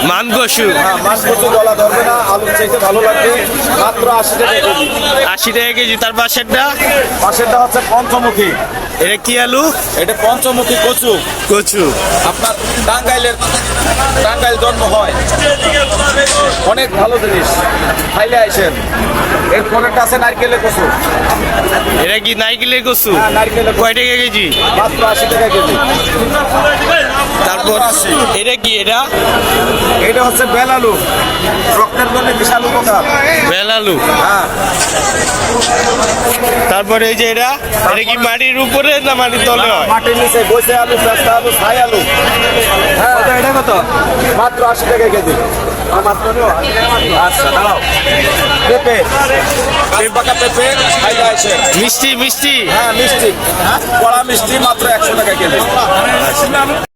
মানকসু। হ্যাঁ, মানকচু গলা ধরবে না, আলুর চাইতে ভালো লাগবে। মাত্র 80 টাকা কেজি। 80 টাকা কেজি। তার পাশেরটা পাশেরটা হচ্ছে পঞ্চমুখী। এটা কি আলু? এটা পঞ্চমুখী কচু। কচু। আপনার টাঙ্গাইল জন্ম হয়, অনেক ভালো জিনিস, খাইলে আইসেন। এরপরেরটা আছে নারকেলের কচু। এটা কি নারকেলের কচু? হ্যাঁ, নারকেলের কচু। কয় টাকা কেজি? মাত্র 80 টাকা কেজি। তারপর এটা কি? এটা হচ্ছে বেল আলু, রক্তের জন্য বিশাল উপকার। বেল আলু। হ্যাঁ, তারপরে এই যে এটা কি মাটির উপরে না মাটির তলে হয়? মাটির নিচে বসে আলু, পেস্তা আলু, ছাই আলু। হ্যাঁ, এটা কত? মাত্র 80 টাকা কেজি। আচ্ছা, দাঁড়াও। পেঁপে, পাকা পেঁপে, খাইলে আসে। মিষ্টি মিষ্টি। হ্যাঁ, মিষ্টি, কড়া মিষ্টি, মাত্র 100 টাকা কেজি।